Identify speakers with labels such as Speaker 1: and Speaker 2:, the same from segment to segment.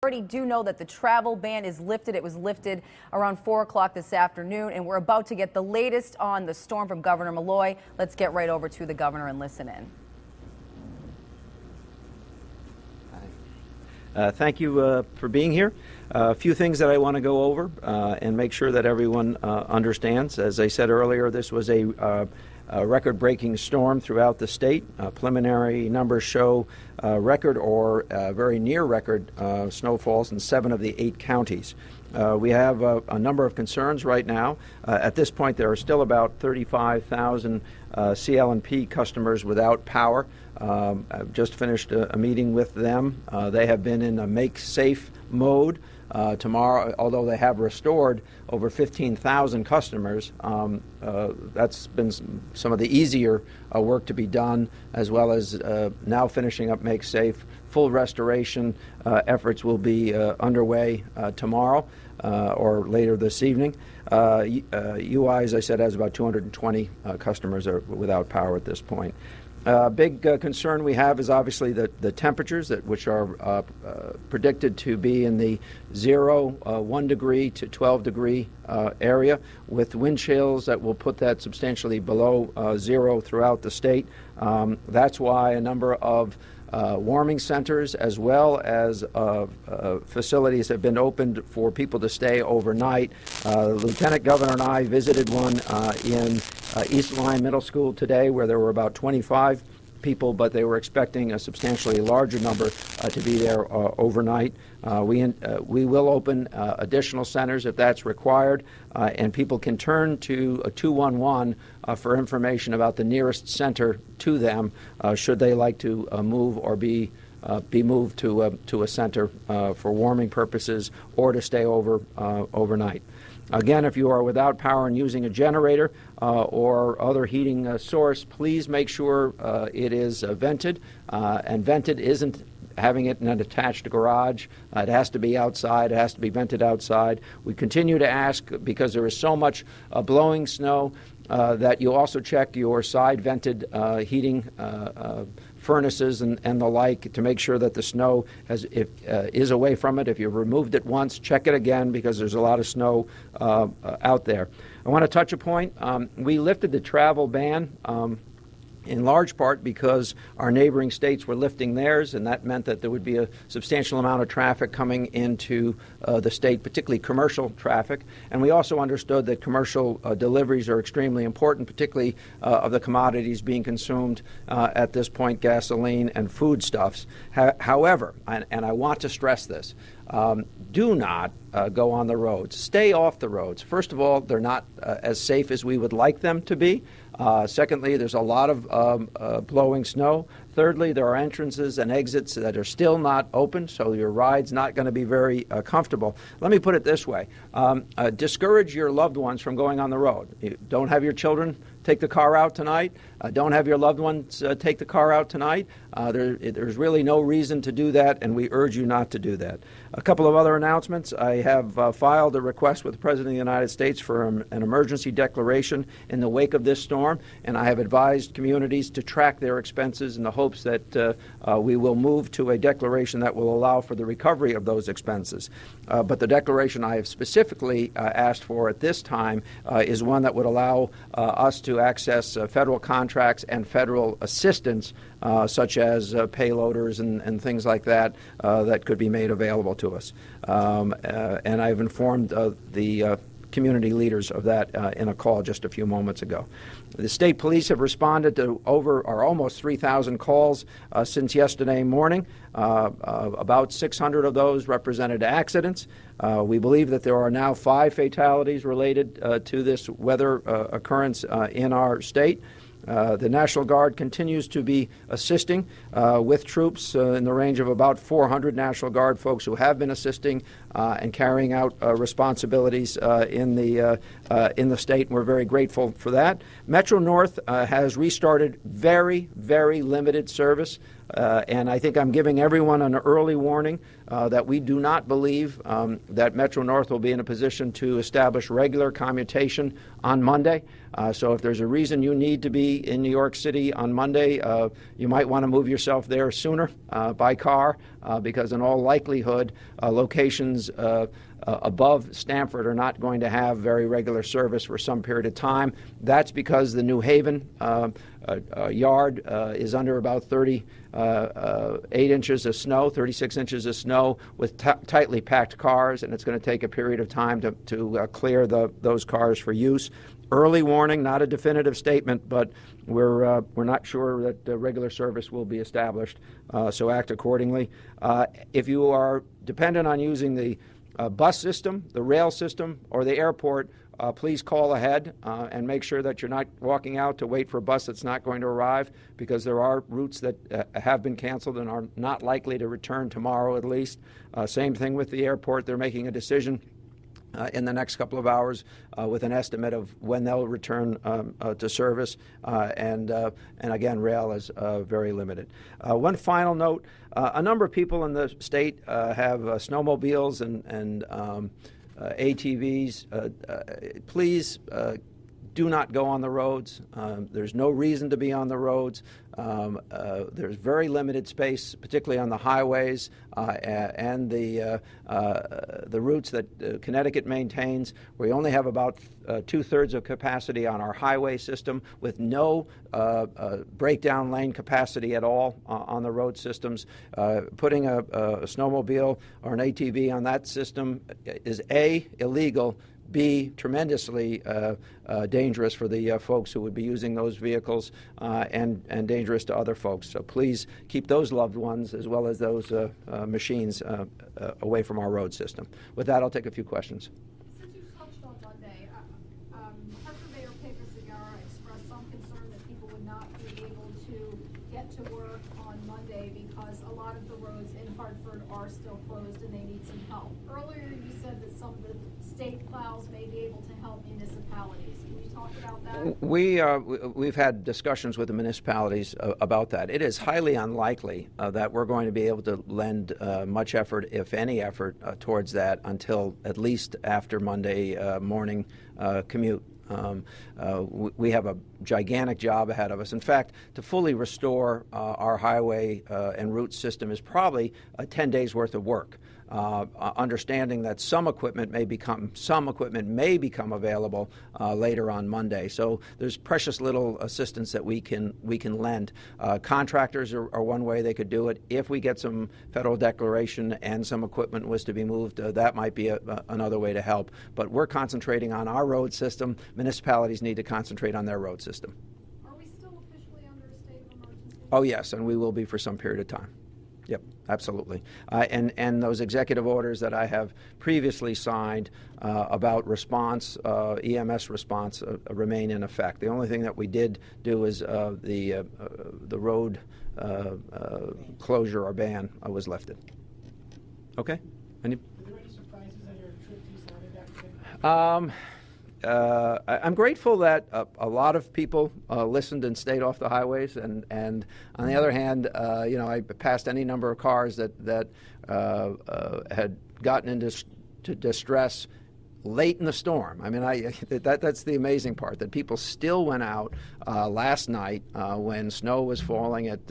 Speaker 1: already do know that the travel ban is lifted. It was lifted around 4 o'clock this afternoon, and we're about to get the latest on the storm from Governor Malloy. Let's get right over to the governor and listen in.
Speaker 2: Thank you for being here. A few things that I want to go over and make sure that everyone understands. As I said earlier, this was a record-breaking storm throughout the state. Preliminary numbers show record or very near record snowfalls in 7 of the 8 counties. We have a number of concerns right now. At this point, there are still about 35,000 CL&P customers without power. I've just finished a meeting with them. They have been in a make-safe mode. Tomorrow, although they have restored over 15,000 customers, that's been some of the easier work to be done, as well as now finishing up Make Safe. Full restoration efforts will be underway tomorrow or later this evening. UI, as I said, has about 220 customers are without power at this point. Big concern we have is obviously the temperatures, which are predicted to be in the 1 degree to 12 degree area, with wind chills that will put that substantially below 0 throughout the state. That's why a number of warming centers as well as facilities have been opened for people to stay overnight. Lieutenant Governor and I visited one in East Lyme Middle School today, where there were about 25 people, but they were expecting a substantially larger number to be there overnight. We will open additional centers if that's required, and people can turn to 211 for information about the nearest center to them should they like to move or be moved to a center for warming purposes or to stay overnight. Again, if you are without power and using a generator or other heating source, please make sure it is vented, and vented isn't having it in an attached garage. It has to be outside. It has to be vented outside. We continue to ask, because there is so much blowing snow, that you also check your side vented heating furnaces and the like to make sure that the snow is away from it. If you've removed it once, check it again, because there's a lot of snow out there. I want to touch a point. We lifted the travel ban in large part because our neighboring states were lifting theirs, and that meant that there would be a substantial amount of traffic coming into the state, particularly commercial traffic. And we also understood that commercial deliveries are extremely important, particularly of the commodities being consumed at this point, gasoline and foodstuffs. However, and I want to stress this, do not go on the roads. Stay off the roads. First of all, they're not as safe as we would like them to be. Secondly, there's a lot of blowing snow. Thirdly, there are entrances and exits that are still not open, so your ride's not going to be very comfortable. Let me put it this way. Discourage your loved ones from going on the road. You don't have your children take the car out tonight. Don't have your loved ones take the car out tonight. There's really no reason to do that, and we urge you not to do that. A couple of other announcements. I have filed a request with the President of the United States for an emergency declaration in the wake of this storm, and I have advised communities to track their expenses in the hopes that we will move to a declaration that will allow for the recovery of those expenses. But the declaration I have specifically asked for at this time is one that would allow us to access federal contracts and federal assistance, such as payloaders and things like that, that could be made available to us. And I've informed the community leaders of that in a call just a few moments ago. The state police have responded to almost 3,000 calls since yesterday morning. About 600 of those represented accidents. We believe that there are now 5 fatalities related to this weather occurrence in our state. The National Guard continues to be assisting with troops in the range of about 400 National Guard folks who have been assisting and carrying out responsibilities in the state. And we're very grateful for that. Metro North has restarted very, very limited service And I think I'm giving everyone an early warning that we do not believe that Metro North will be in a position to establish regular commutation on Monday. So if there's a reason you need to be in New York City on Monday, you might want to move yourself there sooner by car, because in all likelihood, locations above Stamford are not going to have very regular service for some period of time. That's because the New Haven yard is under about 38 inches of snow, 36 inches of snow with tightly packed cars, and it's going to take a period of time to clear those cars for use. Early warning, not a definitive statement, but we're not sure that the regular service will be established, so act accordingly. If you are dependent on using the bus system, the rail system, or the airport, please call ahead and make sure that you're not walking out to wait for a bus that's not going to arrive, because there are routes that have been canceled and are not likely to return tomorrow at least. Same thing with the airport. They're making a decision in the next couple of hours with an estimate of when they'll return to service. And again, rail is very limited. One final note, a number of people in the state have snowmobiles and ATVs. Please do not go on the roads. There's no reason to be on the roads. There's very limited space, particularly on the highways and the routes that Connecticut maintains. We only have about 2/3 of capacity on our highway system, with no breakdown lane capacity at all on the road systems. Putting a snowmobile or an ATV on that system is A, illegal, B, tremendously dangerous for the folks who would be using those vehicles, and dangerous to other folks. So please keep those loved ones as well as those machines away from our road system. With that, I'll take a few questions.
Speaker 3: Since you touched on Monday, Hartford Mayor Pedro Segarra expressed some concern that people would not be able to get to work on Monday because a lot of the roads in Hartford are still closed and they need some help. Earlier you said that some of the state plows may be able to help municipalities. Can you talk about that?
Speaker 2: We've had discussions with the municipalities about that. It is highly unlikely that we're going to be able to lend much effort, if any effort, towards that until at least after Monday morning commute. We have a gigantic job ahead of us. In fact, to fully restore our highway and route system is probably 10 days worth of work. Understanding that some equipment may become available later on Monday. So there's precious little assistance that we can lend. Contractors are one way they could do it. If we get some federal declaration and some equipment was to be moved, that might be another way to help. But we're concentrating on our road system. Municipalities need to concentrate on their road system.
Speaker 3: Are we still officially under a state of emergency?
Speaker 2: Oh yes, and we will be for some period of time. Yep, absolutely. And those executive orders that I have previously signed about response, EMS response, remain in effect. The only thing that we did do is the road closure or ban was lifted. Okay?
Speaker 4: Were there any surprises on your trip to East Lauderdale?
Speaker 2: I'm grateful that a lot of people listened and stayed off the highways, and on the other hand, I passed any number of cars that had gotten into distress late in the storm. I mean, that's the amazing part, that people still went out last night when snow was falling at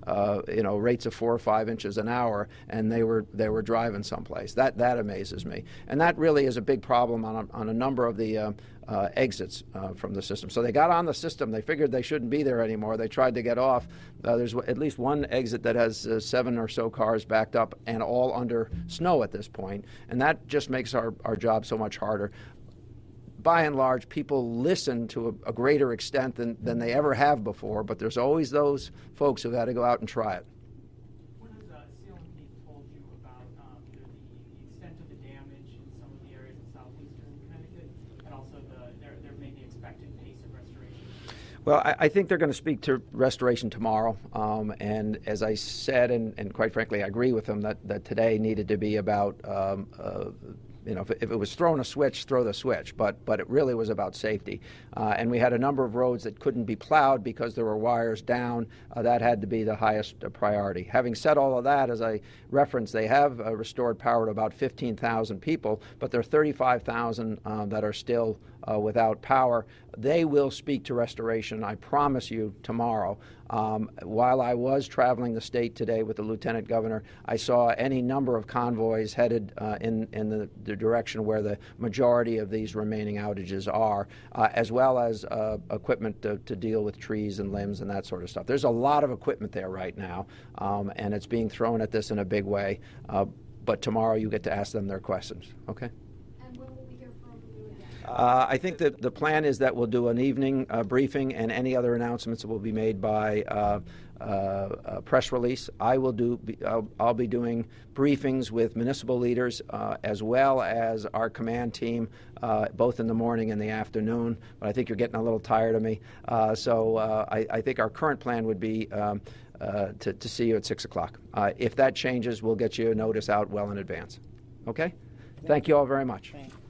Speaker 2: rates of 4 or 5 inches an hour, and they were driving someplace. That amazes me, and that really is a big problem on a number of the exits from the system. So they got on the system. They figured they shouldn't be there anymore. They tried to get off. There's at least one exit that has 7 or so cars backed up and all under snow at this point, and that just makes our job so much harder. By and large, people listen to a greater extent than they ever have before, but there's always those folks who've got to go out and try it.
Speaker 4: What has CLMP told you about either the extent of the damage in some of the areas in southeastern Connecticut, and also their maybe expected pace of restoration?
Speaker 2: Well, I think they're going to speak to restoration tomorrow, and as I said, and quite frankly, I agree with them that today needed to be about if it was throwing a switch, throw the switch, but it really was about safety. And we had a number of roads that couldn't be plowed because there were wires down. That had to be the highest priority. Having said all of that, as I referenced, they have restored power to about 15,000 people, but there are 35,000 that are still without power. They will speak to restoration, I promise you, tomorrow. While I was traveling the state today with the Lieutenant Governor, I saw any number of convoys headed in the direction where the majority of these remaining outages are, as well as equipment to deal with trees and limbs and that sort of stuff. There's a lot of equipment there right now, and it's being thrown at this in a big way. But tomorrow you get to ask them their questions, okay? I think that the plan is that we'll do an evening briefing, and any other announcements will be made by press release. I'll be doing briefings with municipal leaders as well as our command team, both in the morning and the afternoon. But I think you're getting a little tired of me, so I think our current plan would be to see you at 6 o'clock. If that changes, we'll get you a notice out well in advance. Okay? Thank you all very much.